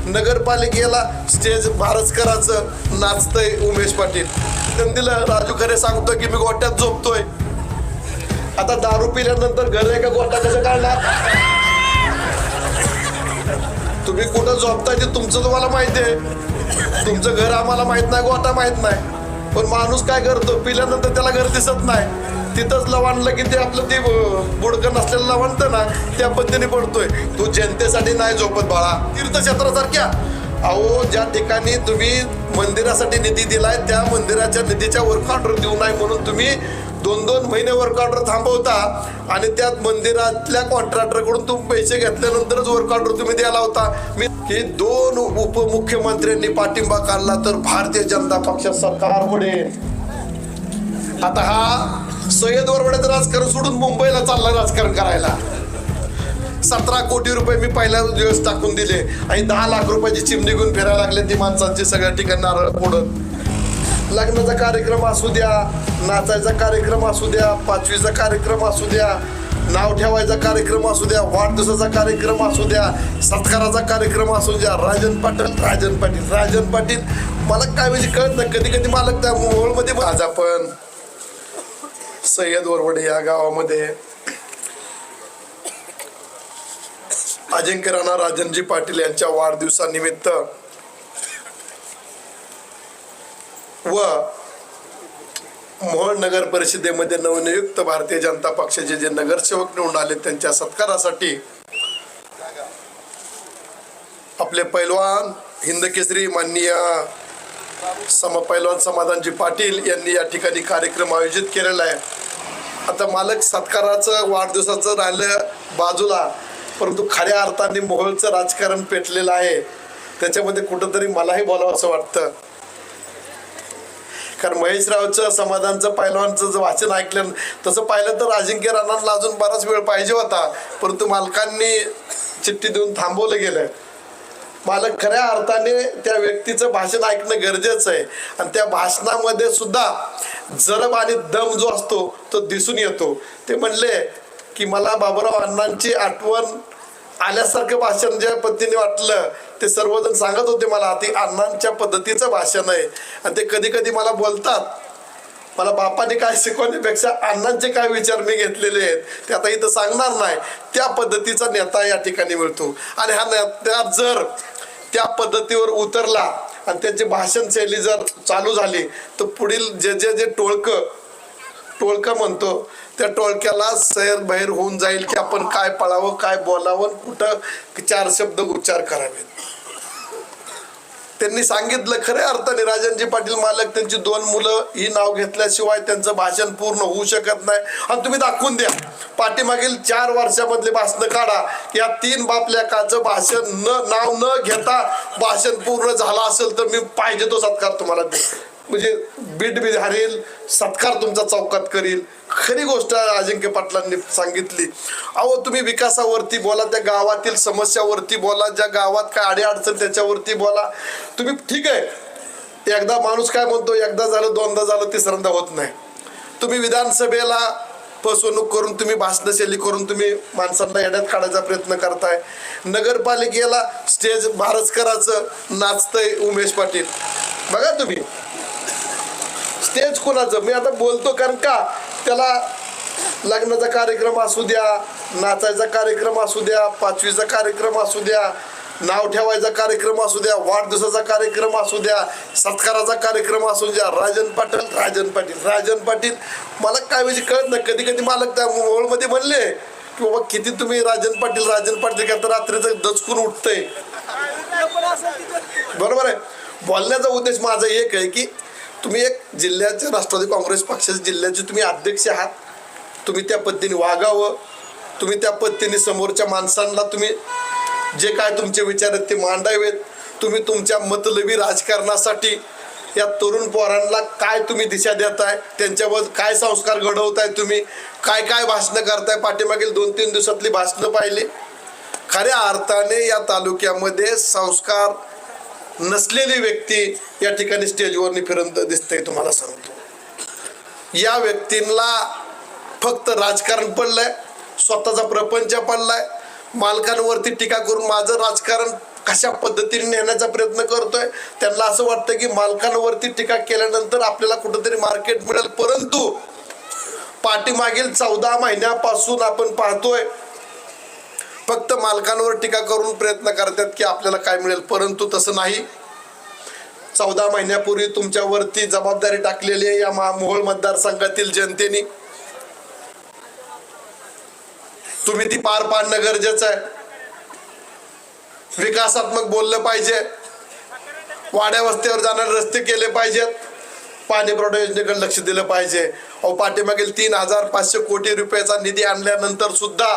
नगरपालिकेला स्टेज भारसकराचं नाचतंय उमेश पाटील. त्यांनी दिलं राजू खरे सांगतोय की मी गोट्यात झोपतोय. आता दारू पिल्यानंतर घर आहे का गोटा कसं काढणार? तुम्ही कुठं झोपताय ते तुमचं तुम्हाला माहिती आहे. तुमचं घर आम्हाला माहित नाही, गोटा माहित नाही. पण माणूस काय करतो, पिल्यानंतर त्याला घर दिसत नाही, तिथंच लवाणलं की ते आपलं ते बुडकं नसलेलं लवणतं ना त्या पद्धतीने पडतोय. तू जनतेसाठी नाही झोपत बाळा. तीर्थक्षेत्रासारख्या अहो ज्या ठिकाणी तुम्ही मंदिरासाठी निधी दिलाय त्या मंदिराच्या निधीच्या वर्क ऑर्डर देऊ नये म्हणून तुम्ही 2-2 महिने वर्क ऑर्डर थांबवता आणि त्यात मंदिरातल्या कॉन्ट्रॅक्टरकडून तुम्ही पैसे घेतल्यानंतरच वर्क ऑर्डर तुम्ही द्यायला होता. हे 2 उपमुख्यमंत्र्यांनी पाठिंबा काढला तर भारतीय जनता पक्ष सरकार पडेल. आता हा सय्यद वरवड्याचं राजकारण सोडून मुंबईला चालला राजकारण करायला. 17 कोटी रुपये मी पहिल्या दिवस टाकून दिले आणि 10 लाख रुपयाची चिमणी घेऊन फिरायला लागले ती माणसांची सगळ्या ठिकाणी नारळ फोडत. लग्नाचा कार्यक्रम असू द्या, नाचायचा कार्यक्रम असू द्या, 5वीचा कार्यक्रम असू द्या, नाव ठेवायचा कार्यक्रम असू द्या, वाढदिवसाचा कार्यक्रम असू द्या, सत्काराचा कार्यक्रम असू द्या, राजन पाटील मला काय म्हणजे कळत नाही. कधी कधी मला त्या मोहोळमध्ये आज आपण सय्यद वरवडे या गावामध्ये अजिंक्य राणा राजनजी पाटील यांच्या वाढदिवसानिमित्त व मोहोळ नगर परिषदेमध्ये नवनियुक्त भारतीय जनता पक्षाचे जे नगरसेवक निवडून आले त्यांच्या सत्कारासाठी आपले पैलवान हिंदकेसरी माननीय समपैलवान समाधानजी पाटील यांनी या ठिकाणी कार्यक्रम आयोजित केलेला आहे. आता मालक सत्काराचं वाढदिवसाचं राहिलं बाजूला, परंतु खऱ्या अर्थाने मोहोळचं राजकारण पेटलेलं आहे. त्याच्यामध्ये कुठंतरी मलाही बोलावं असं वाटतं. कारण महेशरावचं समाधानचं पैलवानचं जर वाचन ऐकलं तसं पाहिलं तर अजिंक्य राणांना अजून बराच वेळ पाहिजे होता, परंतु मालकांनी चिठ्ठी देऊन थांबवलं गेलं. मालक खऱ्या अर्थाने त्या व्यक्तीचं भाषण ऐकणं गरजेचं आहे आणि त्या भाषणामध्ये सुद्धा जरब आणि दम जो असतो तो दिसून येतो. ते म्हणले की मला बाबूराव अण्णांची आठवण आल्यासारखं भाषण ज्या पद्धतीने वाटलं ते सर्वजण सांगत होते मला ते अण्णांच्या पद्धतीचं भाषण आहे. आणि ते कधी कधी मला बोलतात, मला बापाने काय शिकवण्यापेक्षा अण्णांचे काय विचार मी घेतलेले आहेत ते आता इथं सांगणार नाही. त्या पद्धतीचा नेता या ठिकाणी मिळतो आणि हा नेता जर त्या पद्धतीवर उतरला आणि त्यांची भाषण शैली जर चालू झाली तर पुढील जे टोळकं म्हणतो त्या टोळक्याला सैरभैर होऊन जाईल की आपण काय पळावं, काय बोलावं, कुठं 4 शब्द उच्चार करावेत. त्यांनी सांगितलं खऱ्या अर्थाने राजनजी पाटील मालक त्यांची 2 मुलं ही नाव घेतल्याशिवाय त्यांचं भाषण पूर्ण होऊ शकत नाही. आणि तुम्ही दाखवून द्या पाठीमागील 4 वर्षामधले भाषण काढा, या 3 बापलेकाचं भाषण नाव न घेता भाषण पूर्ण झालं असेल तर मी पाहिजे तो सत्कार तुम्हाला देईन. म्हणजे बीट बी हरेल, सत्कार तुमचा चौकात करील. खरी गोष्ट अजिंक्य पाटलांनी सांगितली. अहो तुम्ही विकासावरती बोला, त्या गावातील समस्यावरती बोला, ज्या गावात काय अडीअडचण त्याच्यावरती बोला. तुम्ही ठीक आहे, एकदा माणूस काय म्हणतो, एकदा झालं 2दा झालं 3ऱ्यांदा होत नाही. तुम्ही विधानसभेला फसवणूक करून तुम्ही भाषणशैली करून तुम्ही माणसांना येण्यात काढायचा प्रयत्न करताय. नगरपालिकेला स्टेज भारसकराचं नाचतंय उमेश पाटील. बघा तुम्ही स्टेज कोणाचं मी आता बोलतो, कारण का त्याला लग्नाचा कार्यक्रम असू द्या, नाचायचा कार्यक्रम असू द्या, 5वीचा कार्यक्रम असू द्या, नाव ठेवायचा कार्यक्रम असू द्या, वाढदिवसाचा कार्यक्रम असू द्या, सत्काराचा कार्यक्रम असू द्या, राजन पाटील मला काय म्हणजे कळत नाही. कधी कधी मालक त्या मोहोळमध्ये म्हणले की बाबा किती तुम्ही राजन पाटील करता, रात्रीचं दचकून उठतंय. बरोबर आहे. बोलण्याचा उद्देश माझा एक आहे की तुम्ही एक जिल्ह्याचे राष्ट्रवादी काँग्रेस पक्षाचे जिल्ह्याचे तुम्ही अध्यक्ष आहात, तुम्ही त्या पद्धतीने वागावं, तुम्ही त्या पद्धतीने समोरच्या माणसांना तुम्ही जे काय तुमचे विचार आहेत ते मांडावेत. तुम्ही तुमच्या मतलबी राजकारणासाठी या तरुण पोरांना काय तुम्ही दिशा देताय, त्यांच्यावर काय संस्कार घडवताय, तुम्ही काय काय भाषणं करताय. पाठीमागील 2-3 दिवसातली भाषणं पाहिली. खऱ्या अर्थाने या तालुक्यामध्ये संस्कार नसलेली व्यक्ती या ठिकाणी स्टेजवरनी फिरत दिसतंय. तुम्हाला सांगतो या व्यक्तींना फक्त राजकारण पडलंय, स्वतःचा प्रपंच पडलाय. मालकांवरती टीका करून माझं राजकारण कशा पद्धतीने नेण्याचा प्रयत्न करतोय. त्यांना असं वाटतं की मालकांवरती टीका केल्यानंतर आपल्याला कुठंतरी मार्केट मिळेल, परंतु पाठीमागील 14 महिन्यापासून आपण पाहतोय फक्त मालकांवर टीका करून प्रयत्न करतात की आपल्याला काय मिळेल, परंतु तसं नाही. 14 महिन्यापूर्वी तुमच्यावरती जबाबदारी टाकलेली आहे या मोहोळ मतदारसंघातील जनतेने. तुम्ही ती पार पाडणं गरजेचं आहे. विकासात्मक बोललं पाहिजे, वाड्या वस्त्यावर जाणारे रस्ते केले पाहिजेत, पाणी पुरवठा योजनेकडे लक्ष दिलं पाहिजे. अहो पाठीमागील 3,500 कोटी रुपयाचा निधी आणल्यानंतर सुद्धा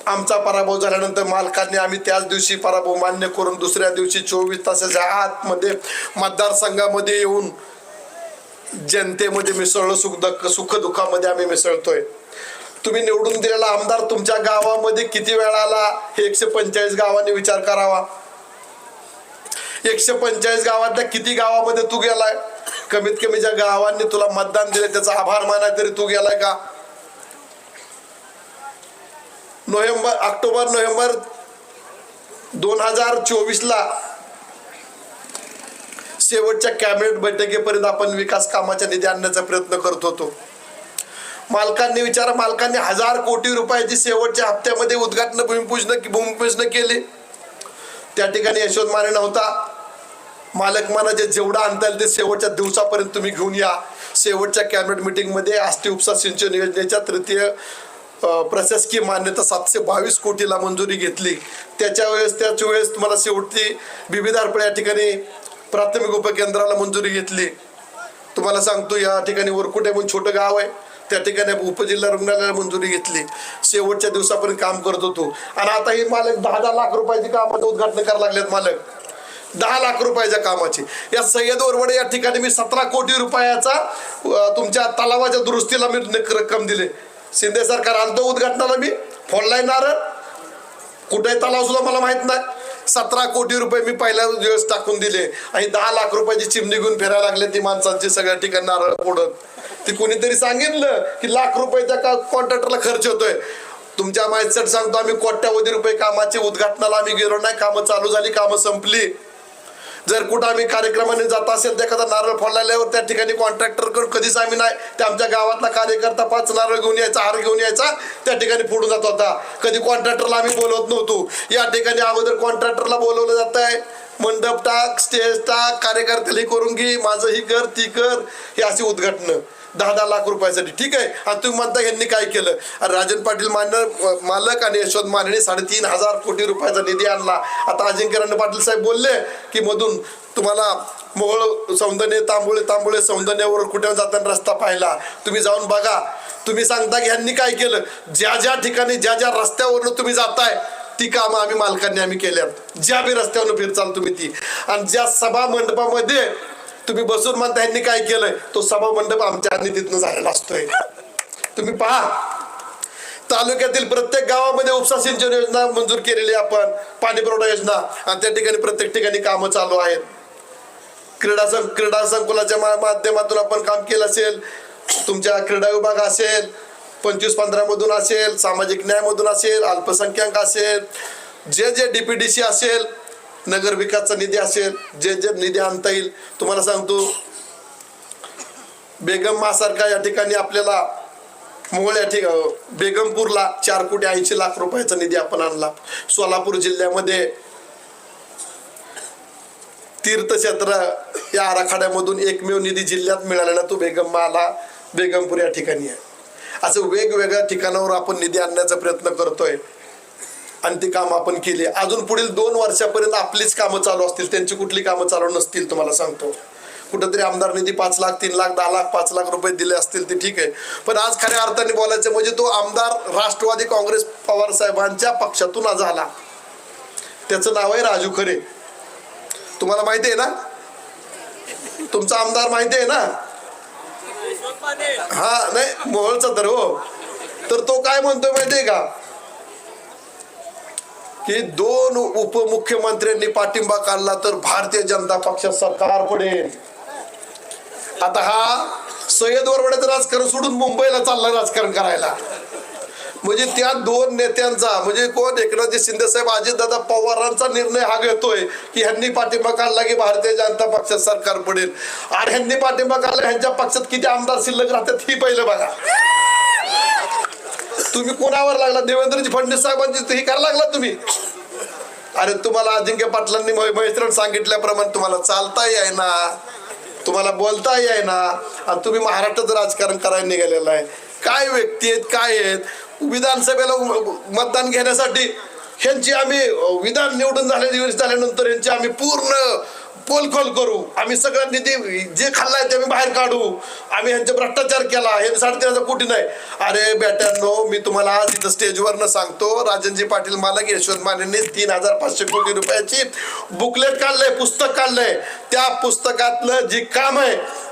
आमचा पराभव झाल्यानंतर मालकांनी आम्ही त्याच दिवशी पराभव मान्य करून दुसऱ्या दिवशी 24 तासाच्या आतमध्ये मतदारसंघामध्ये येऊन जनतेमध्ये मिसळलो. सुख दुःखामध्ये आम्ही मिसळतोय. तुम्ही निवडून दिलेला आमदार तुमच्या गावामध्ये किती वेळा आला हे 145 गावांनी विचार करावा. 145 गावातल्या किती गावामध्ये तू गेलाय? कमीत कमी ज्या गावांनी तुला मतदान दिले त्याचा आभार मानाय तरी तू गेलाय का? ऑक्टोबर नोव्हेंबर 2024 ला शेवटच्या कॅबिनेट बैठकीपर्यंत आपण विकास कामाच्या निधी आणण्याचा प्रयत्न करत होतो. मालकांनी 1000 कोटी रुपयाची शेवटच्या हप्त्यामध्ये उद्घाटन भूमिपूजन केले. त्या ठिकाणी यशवंत माने नव्हता. मालक म्हणाले जेवढा आणता येईल ते शेवटच्या दिवसापर्यंत तुम्ही घेऊन या. शेवटच्या कॅबिनेट मीटिंग मध्ये आष्टी उपसा सिंचन योजनेच्या तृतीय प्रशासकीय मान्यता 722 कोटीला मंजुरी घेतली. त्याच वेळेस तुम्हाला शेवटी बिबिदारपळे या ठिकाणी प्राथमिक उपकेंद्राला मंजुरी घेतली. तुम्हाला सांगतो या ठिकाणी वरकुटे म्हणून छोटं गाव आहे, त्या ठिकाणी उपजिल्हा रुग्णालयाला मंजुरी घेतली. शेवटच्या दिवसापर्यंत काम करत होतो. आणि आता हे मालक 10 लाख रुपयाची कामाचं उद्घाटन करायला लागलेत. मालक 10 लाख रुपयाच्या कामाची. या सय्यद ओरवडे या ठिकाणी मी 17 कोटी रुपयाचा तुमच्या तलावाच्या दुरुस्तीला मी रक्कम दिली. शिंदे सरकार आलतो उद्घाटनाला, मी फोडलाय नारळ, कुठे तलाव सुद्धा मला माहित नाही. 17 कोटी रुपये मी पहिल्या दिवस टाकून दिले आणि 10 लाख रुपयाची चिमणी घेऊन फिरायला लागले ती माणसांची सगळ्या ठिकाणी नारळ फोडत. ती कोणीतरी सांगितलं की लाख रुपयाच्या कॉन्ट्रॅक्टरला खर्च होतोय. तुमच्या माहितीसाठी सांगतो आम्ही कोट्यावधी रुपये कामाचे उद्घाटनाला आम्ही गेलो नाही. कामं चालू झाली, कामं संपली. जर कुठं आम्ही कार्यक्रमाने जात असेल तर एखादा नारळ फोडल्यावर त्या ठिकाणी कॉन्ट्रॅक्टरकडून कधीच आम्ही नाही. ते आमच्या गावातला कार्यकर्ता 5 नारळ घेऊन यायचा, हार घेऊन यायचा, त्या ठिकाणी फोडून जात होता. कधी कॉन्ट्रॅक्टरला आम्ही बोलवत नव्हतो. या ठिकाणी अगोदर कॉन्ट्रॅक्टरला बोलवलं जात आहे. मंडप टाक, स्टेज टाक, कार्यकर्त्याला करून घे, माझं ही कर ती कर, हे अशी उद्घाटन 10 लाख रुपयासाठी. ठीक आहे. आणि तुम्ही म्हणता यांनी काय केलं? राजन पाटील मालक आणि यशवंत मानेने 3,500 कोटी रुपयाचा निधी आणला. आता अजिंक्य पाटील साहेब बोलले की मधून तुम्हाला मोहोळ सौंदर्य तांबोळे सौंदर्यावर कुठे जाताना रस्ता पाहिला, तुम्ही जाऊन बघा. तुम्ही सांगता की ह्यांनी काय केलं? ज्या ठिकाणी ज्या रस्त्यावरनं तुम्ही जाताय ती कामं आम्ही मालकांनी आम्ही केल्यात. ज्या बी रस्त्यावरनं फिरचाल तुम्ही ती. आणि ज्या सभा मंडपामध्ये तुम्ही बसून म्हणता ह्यांनी काय केलंय, तो सभा मंडप आमच्या निधीतनं झालेला असतोय. तुम्ही पहा, तालुक्यातील प्रत्येक गावामध्ये उपसा सिंचन योजना मंजूर केलेली आपण, पाणी पुरवठा योजना, आणि त्या ठिकाणी प्रत्येक ठिकाणी कामं चालू आहेत. क्रीडा संकुलाच्या माध्यमातून आपण काम केलं असेल, तुमच्या क्रीडा विभाग असेल, 25-15 मधून असेल, सामाजिक न्याय मधून असेल, अल्पसंख्याक असेल, जे DPDC असेल, नगर विकासचा निधी असेल, जे निधी आणता येईल. तुम्हाला सांगतो बेगम सारखा या ठिकाणी आपल्याला मोहोळ या ठिकाणी बेगमपूरला 4,80,00,000 रुपयाचा निधी आपण आणला. सोलापूर जिल्ह्यामध्ये तीर्थक्षेत्र या आराखड्यामधून एकमेव निधी जिल्ह्यात मिळालेला तो बेगमपूर या ठिकाणी आहे. असं वेगवेगळ्या ठिकाणावर आपण निधी आणण्याचा प्रयत्न करतोय आणि ती कामं आपण केली. अजून पुढील 2 वर्षापर्यंत आपलीच कामं चालू असतील, त्यांची कुठली कामं चालू नसतील. तुम्हाला सांगतो कुठंतरी आमदार निधी 5 लाख 3 लाख 10 लाख 5 लाख रुपये दिले असतील ते ठीक आहे. पण आज खऱ्या अर्थाने बोलायचं म्हणजे तो आमदार राष्ट्रवादी काँग्रेस पवार साहेबांच्या पक्षातून झाला. त्याचं नाव आहे राजू खरे. तुम्हाला माहिती आहे ना? तुमचा आमदार माहिती आहे ना? हा नाही मोहोळचा तर हो. तर तो काय म्हणतोय माहितीये का की 2 उपमुख्यमंत्र्यांनी पाठिंबा काढला तर भारतीय जनता पक्ष सरकार पडेल. आता हा सय्यद ओरवड्याचं राजकारण सोडून मुंबईला चालला राजकारण करायला. म्हणजे त्या दोन नेत्यांचा म्हणजे कोण एकनाथ शिंदे साहेब अजितदादा पवारांचा निर्णय हा घेतोय की ह्यांनी पाठिंबा काढला की भारतीय जनता पक्षात सरकार पडेल आणि ह्यांनी पाठिंबा काढला ह्यांच्या पक्षात किती आमदार शिल्लक राहतात ही पहिलं बघा. तुम्ही कोणावर लागला? देवेंद्रजी फडणवीस साहेबांची ही करायला लागला तुम्ही. अरे तुम्हाला अजिंक्य पाटलांनी मैत्रण सांगितल्याप्रमाणे तुम्हाला चालता येईना, तुम्हाला बोलता येईना आणि तुम्ही महाराष्ट्राचं राजकारण करायला निघालेलं आहे. काय व्यक्ती आहेत, काय आहेत? विधानसभेला मतदान घेण्यासाठी ह्यांची आम्ही विधान निवडून झाल्यानंतर ह्यांची आम्ही पूर्ण पोलखोल करू, आम्ही सगळं निधी जे खाल्लाय ते आम्ही बाहेर काढू, आम्ही ह्यांचा भ्रष्टाचार केला, हे 3.5 कोटी नाही. अरे बेट्यांनो, मी तुम्हाला आज इथं स्टेजवरनं सांगतो, राजनजी पाटील मालक यशवंत मानेंनी 3,500 कोटी रुपयाची बुकलेट काढलंय, पुस्तक काढलंय. त्या पुस्तकातलं जे काम आहे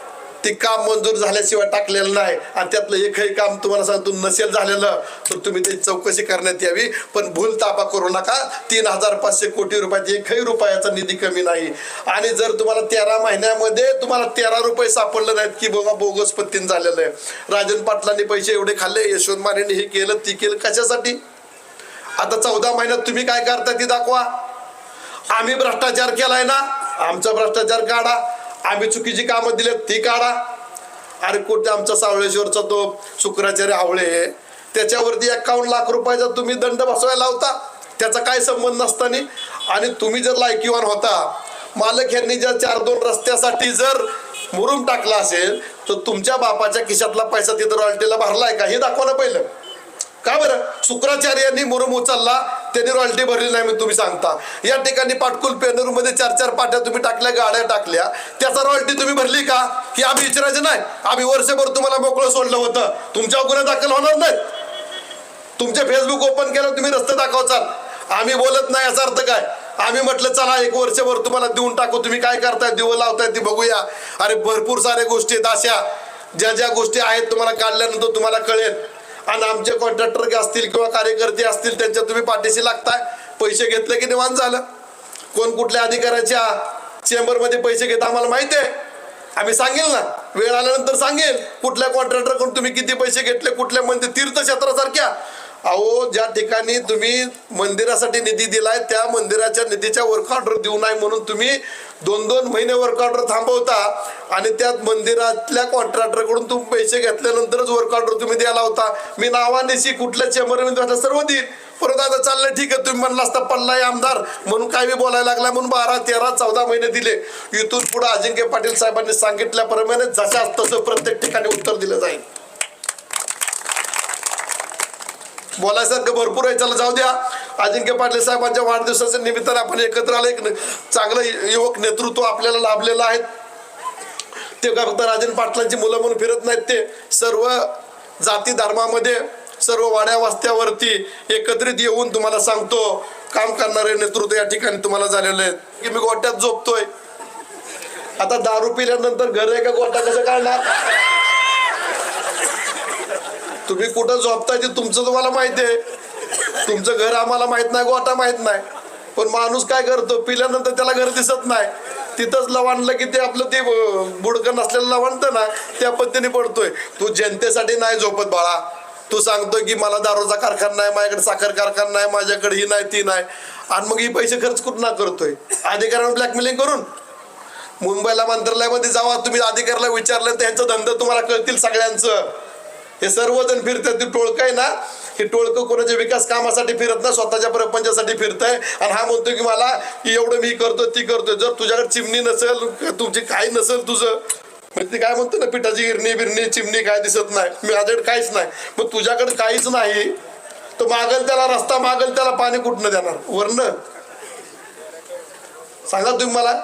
ते काम मंजूर झाल्याशिवाय टाकलेलं नाही आणि त्यातलं एकही काम तुम्हाला सांगतो नसेल झालेलं तर तुम्ही त्याची चौकशी करण्यात यावी. पण भूल तापा करू नका. 3,500 कोटी रुपयाचा एकही रुपयाचा निधी कमी नाही. आणि जर तुम्हाला 13 महिन्यामध्ये तुम्हाला 13 रुपये सापडले नाहीत की बघा बोगस पत्तीन झालेलं आहे. राजन पाटलांनी पैसे एवढे खाल्ले, यशवंत मानेंनी हे केलं ती केलं, कशासाठी? आता 14 महिन्यात तुम्ही काय करता ती दाखवा. आम्ही भ्रष्टाचार केलाय ना, आमचा भ्रष्टाचार काढा. आम्ही चुकीची कामं दिलेत ती काढा. अरे कुठे आमचा सावळेश्वरचा तो शुक्राचार्य आवळे त्याच्यावरती 51 लाख रुपयाचा तुम्ही दंड बसवायला लावता, त्याचा काय संबंध नसताना. आणि तुम्ही जर लायकीवान होता, मालक यांनी ज्या 4-2 रस्त्यासाठी जर मुरुम टाकला असेल तर तुमच्या बापाच्या खिशातला पैसा तिथं रॉयल्टीला भरलाय का हे दाखवा ना पहिलं. का बरं? शुक्राचार्यांनी मुरुम उचलला, त्यांनी रॉयल्टी भरली नाही म्हणून तुम्ही सांगता. या ठिकाणी पाटकुल पेनूर मध्ये 4-4 पाट्या तुम्ही टाकल्या, गाड्या टाकल्या, त्याचा रॉयल्टी तुम्ही भरली का ही आम्ही विचारायचं नाही. आम्ही वर्षभर तुम्हाला मोकळं सोडलं होतं, तुमच्यावर गुन्हे दाखल होणार नाहीत. तुमचे फेसबुक ओपन केलं तुम्ही रस्ते दाखवचाल, आम्ही बोलत नाही. याचा अर्थ काय? आम्ही म्हटलं चला 1 वर्षभर तुम्हाला देऊन टाकू, तुम्ही काय करताय, दिवं लावताय ती बघूया. अरे भरपूर साऱ्या गोष्टी आहेत अशा ज्या गोष्टी आहेत तुम्हाला काढल्यानंतर तुम्हाला कळेल. आणि आमचे कॉन्ट्रॅक्टर असतील किंवा कार्यकर्ते असतील त्यांच्या तुम्ही पाठीशी लागताय. पैसे घेतले की निवांत झालं. कोण कुठल्या अधिकाऱ्याच्या चेंबरमध्ये पैसे घेता आम्हाला माहिती आहे, आम्ही सांगेल ना, वेळ आल्यानंतर सांगेल कुठल्या कॉन्ट्रॅक्टरकडून तुम्ही किती पैसे घेतले, कुठल्या मंदिर तीर्थक्षेत्रासारख्या. अहो ज्या ठिकाणी तुम्ही मंदिरासाठी निधी दिलाय त्या मंदिराच्या निधीच्या वर्क ऑर्डर देऊ नये म्हणून तुम्ही 2-2 महिने वर्क ऑर्डर थांबवता आणि त्यात मंदिरातल्या कॉन्ट्रॅक्टरकडून तुम्ही पैसे घेतल्यानंतरच वर्क ऑर्डर तुम्ही द्यायला होता. मी नावानिशी कुठल्या चेंबरमध्ये सर्व देईल, परत आता चाललंय ठीक आहे, तुम्ही म्हणला असता पडलाय आमदार म्हणून काय बी बोलायला लागला म्हणून 12, 13, 14 महिने दिले. इथून पुढे अजिंक्य पाटील साहेबांनी सांगितल्याप्रमाणे जशा तसं प्रत्येक ठिकाणी उत्तर दिलं जाईल. बोलायसारखं भरपूर आहे, चला जाऊ द्या. अजिंक्य पाटील साहेबांच्या वाढदिवसाच्या निमित्ताने आपण एकत्र आलो. एक चांगलं युवक नेतृत्व आपल्याला लाभलेलं आहे. ते फक्त राजन पाटलांची मुलं म्हणून फिरत नाहीत, ते सर्व जाती धर्मामध्ये सर्व वाड्या वस्त्यावरती एकत्रित येऊन तुम्हाला सांगतो काम करणारे नेतृत्व या ठिकाणी तुम्हाला झालेलं आहे. की मी गोट्यात झोपतोय, आता दारू पिल्यानंतर घर आहे का गोटा कसं काढणार? तुम्ही कुठं झोपताय ते तुमचं तुम्हाला माहिती आहे, तुमचं घर आम्हाला माहित नाही, गोटा माहित नाही. पण माणूस काय करतो, पिल्यानंतर त्याला घर दिसत नाही, तिथंच लवाणलं की ते आपलं ते बुडकं नसलेलं लवाणतं ना त्या पद्धतीने पडतोय. तू जनतेसाठी नाही झोपत बाळा. तू सांगतोय की मला दारूचा कारखाना नाही, माझ्याकडे साखर कारखाना नाही, माझ्याकडे ही नाही ती नाही, आणि मग ही पैसे खर्च कुठं करतोय? अधिकाऱ्यांना ब्लॅकमेलिंग करून. मुंबईला मंत्रालयामध्ये जावा तुम्ही, अधिकाऱ्याला विचारलं तर ह्यांचं धंदा तुम्हाला कळतील सगळ्यांचं. हे सर्वजण फिरतात, ते टोळकं आहे ना, हे टोळकं कोणाच्या विकास कामासाठी फिरत ना स्वतःच्या प्रपंचासाठी फिरतंय. आणि हा म्हणतोय की मला एवढं मी करतो ती करतोय. जर तुझ्याकडे चिमणी नसेल, तुमची काही नसेल तुझं, म्हणजे काय म्हणतो ना पिठाची गिरणी चिमणी काय दिसत नाही, माझ्याकडे काहीच नाही, मग तुझ्याकडे काहीच नाही तर मागल त्याला रस्ता, मागल त्याला पाणी कुठनं देणार वरनं? सांगा तुम्ही मला.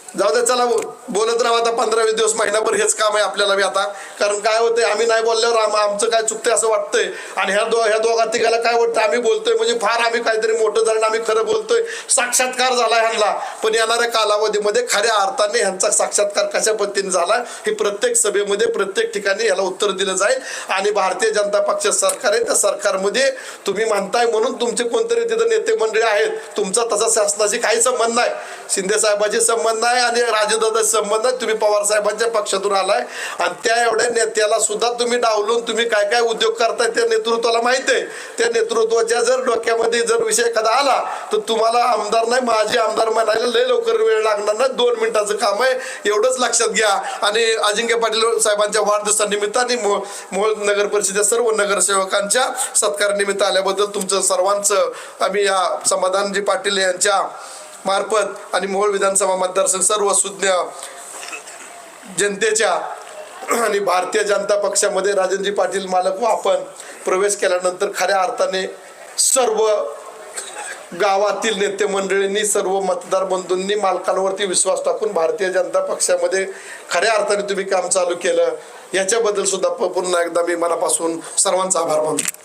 जाऊ दे, चला बोलत राहा आता 15-20 दिवस, महिनाभर हेच काम आहे आपल्याला बी आता. कारण काय होतंय, आम्ही नाही बोलल्यावर आमचं काय चुकतंय असं वाटतंय. आणि ह्या दोघा तिघाला काय वाटतं, आम्ही बोलतोय म्हणजे फार आम्ही काहीतरी मोठं झालं, आम्ही खरं बोलतोय, साक्षात्कार झाला ह्यांना. पण येणाऱ्या कालावधीमध्ये खऱ्या अर्थाने ह्यांचा साक्षात्कार कशा पद्धतीने झाला हे प्रत्येक सभेमध्ये प्रत्येक ठिकाणी याला उत्तर दिलं जाईल. आणि भारतीय जनता पक्ष सरकार आहे, त्या सरकारमध्ये तुम्ही म्हणताय म्हणून तुमचे कोणतरी तिथं नेते मंडळी आहेत, तुमचा तसा शासनाशी काही संबंध नाही, शिंदे साहेबांशी संबंध नाही आणि राजदादाचा संबंध आहे. तुम्ही पवार साहेबांच्या पक्षातून आलाय आणि त्या एवढ्या करणाऱ्या नेत्याला सुद्धा तुम्ही डावलून तुम्ही काय काय उद्योग करताय त्या नेतृत्वाला माहित आहे. त्या नेतृत्वाच्या जर डोक्यामध्ये जर विषय एखादा आला तर तुम्हाला आमदार नाही माझे आमदार म्हणायला लय लवकर वेळ लागणार नाही, 2 मिनिटाचं काम आहे, एवढंच लक्षात घ्या. आणि अजिंक्य पाटील साहेबांच्या वाढदिवसानिमित्ताने मोहोळ नगर परिषदेच्या सर्व नगरसेवकांच्या सत्कारानिमित्त आल्याबद्दल तुमचं सर्वांचं आम्ही या समाधानजी पाटील यांच्या मार्फत आणि मोहोळ विधानसभा मतदारसंघ सर्व सुज्ञ जनतेच्या आणि भारतीय जनता पक्षामध्ये राजनजी पाटील मालक व आपण प्रवेश केल्यानंतर खऱ्या अर्थाने सर्व गावातील नेते मंडळींनी सर्व मतदार बंधूंनी मालकांवरती विश्वास टाकून भारतीय जनता पक्षामध्ये खऱ्या अर्थाने तुम्ही काम चालू केलं, याच्याबद्दल सुद्धा पुन्हा एकदा मी मनापासून सर्वांचा आभार मानतो.